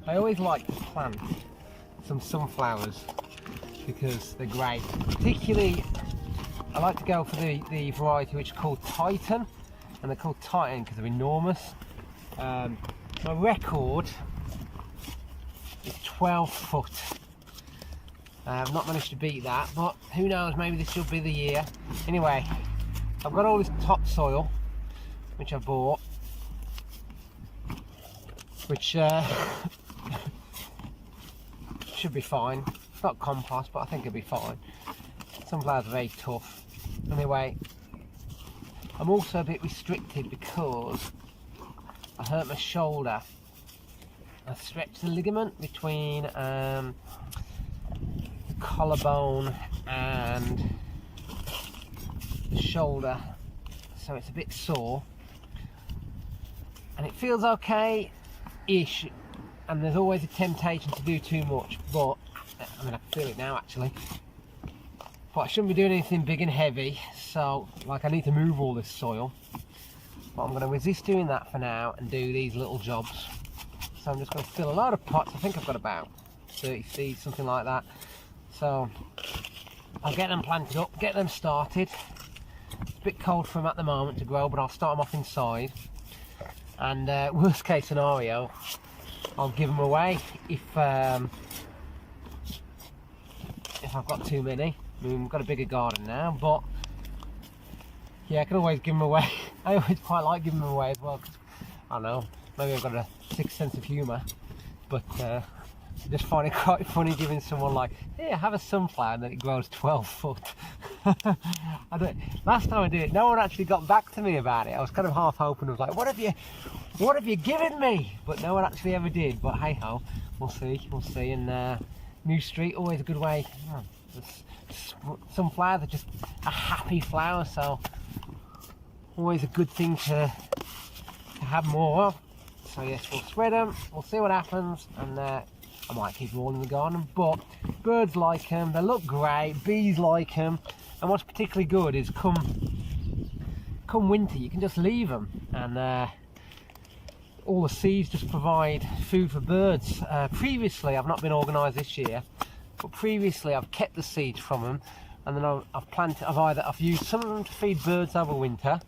I always like to plant some sunflowers because they're great. Particularly, I like to go for the variety which is called Titan, and they're called Titan because they're enormous. My record is 12 foot. I've not managed to beat that, but who knows, maybe this will be the year. Anyway, I've got all this topsoil which I bought, which should be fine. It's not compost, but I think it'll be fine. Sunflowers are very tough. Anyway, I'm also a bit restricted because I hurt my shoulder. I stretched the ligament between the collarbone and the shoulder, so it's a bit sore, and it feels okay-ish, and there's always a temptation to do too much, but I mean, I can feel it now actually, but I shouldn't be doing anything big and heavy, so like I need to move all this soil, but I'm going to resist doing that for now and do these little jobs. So I'm just going to fill a load of pots. I think I've got about 30 seeds, something like that. So I'll get them planted up, get them started. It's a bit cold for them at the moment to grow, but I'll start them off inside. And worst case scenario, I'll give them away if I've got too many. I mean, we've got a bigger garden now, but yeah, I can always give them away. I always quite like giving them away as well, 'cause, I don't know, maybe I've got a sixth sense of humour, but I just find it quite funny giving someone like, hey, have a sunflower, and then it grows 12 foot. Last time I did it, no one actually got back to me about it. I was kind of half hoping, I was like, what have you given me? But no one actually ever did, but hey ho, we'll see. And New Street, always a good way. Sunflowers are just a happy flower, so always a good thing to have more of. So yes, we'll spread them, we'll see what happens, and I might keep them all in the garden, but birds like them, they look great, bees like them, and what's particularly good is come winter you can just leave them, and all the seeds just provide food for birds. Previously, I've not been organised this year, but previously I've kept the seeds from them, and then I've used some of them to feed birds over winter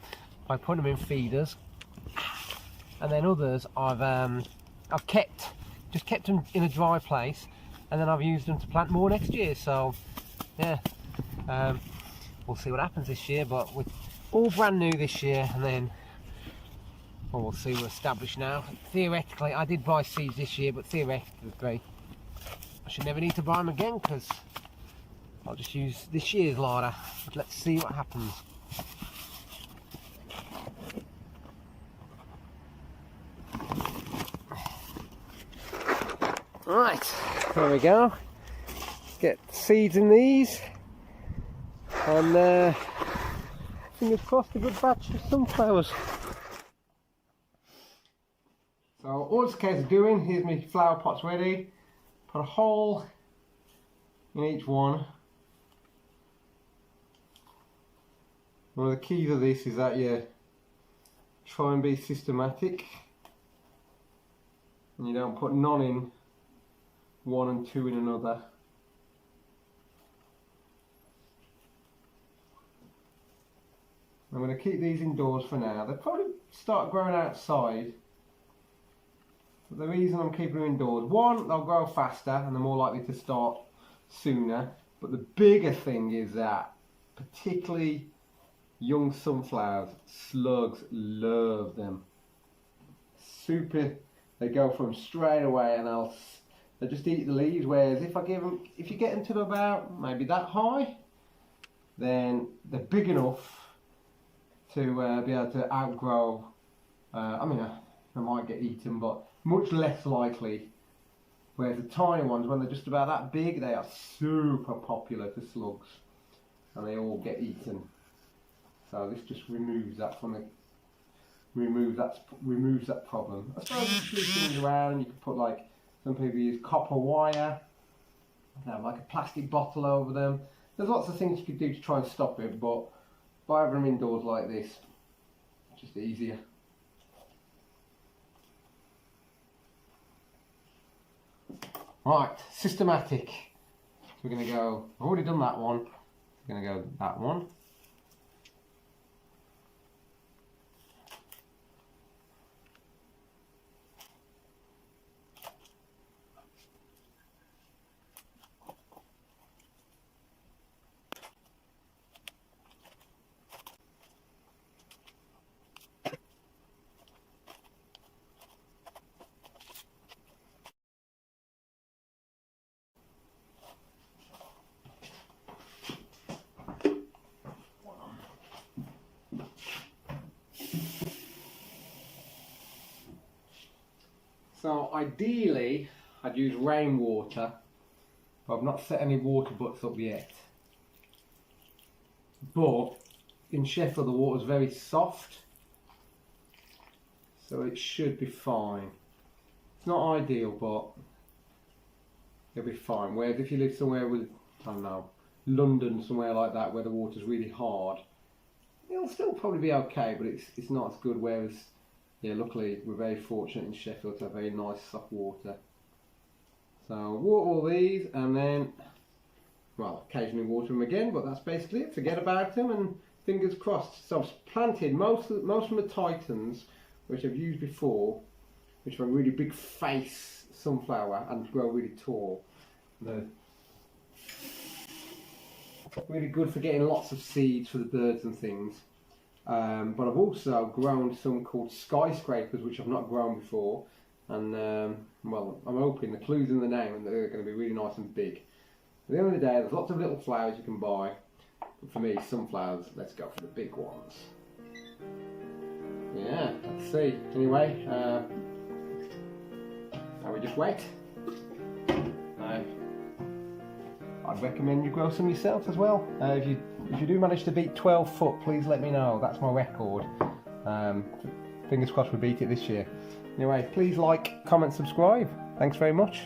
by putting them in feeders, and then others I've kept them in a dry place, and then I've used them to plant more next year. So yeah, we'll see what happens this year, but we're all brand new this year, and then we'll see, we're established now. Theoretically, I did buy seeds this year, but theoretically I should never need to buy them again, because I'll just use this year's larder. But let's see what happens. Right, there we go. Get seeds in these, and fingers crossed a good batch of sunflowers. So all it's a case of doing, here's my flower pots ready. Put a hole in each one. One of the keys of this is that you try and be systematic, and you don't put none in one and two in another. I'm going to keep these indoors for now. They'll probably start growing outside, but the reason I'm keeping them indoors, one, they'll grow faster and they're more likely to start sooner, but the bigger thing is that particularly young sunflowers, slugs love them. They go for them straight away, and they just eat the leaves, whereas if you get them to about maybe that high, then they're big enough to be able to outgrow. I mean, they might get eaten, but much less likely. Whereas the tiny ones, when they're just about that big, they are super popular to slugs, and they all get eaten. So this just removes that removes that problem. I suppose you can switch things around, and you can put, like, some people use copper wire, they have like a plastic bottle over them. There's lots of things you could do to try and stop it, but by having them indoors like this, it's just easier. Right, systematic. So we're going to go, I've already done that one. We're going to go that one. So ideally, I'd use rainwater, but I've not set any water butts up yet. But in Sheffield the water's very soft, so it should be fine. It's not ideal, but it'll be fine. Whereas if you live somewhere with, I don't know, London, somewhere like that, where the water's really hard, it'll still probably be okay, but it's not as good. Whereas, yeah, luckily we're very fortunate in Sheffield to have very nice soft water. So water all these, and then, well, occasionally water them again, but that's basically it. Forget about them and fingers crossed. So I've planted most of the Titans, which I've used before, which are a really big face sunflower and grow really tall. They're really good for getting lots of seeds for the birds and things. But I've also grown some called skyscrapers, which I've not grown before, and well, I'm hoping, the clue's in the name, and they're going to be really nice and big. At the end of the day, there's lots of little flowers you can buy, but for me, sunflowers, let's go for the big ones. Yeah, let's see. Anyway, so we just wait. I'd recommend you grow some yourself as well. If you do manage to beat 12 foot, please let me know. That's my record. Fingers crossed we beat it this year. Anyway, please like, comment, subscribe. Thanks very much.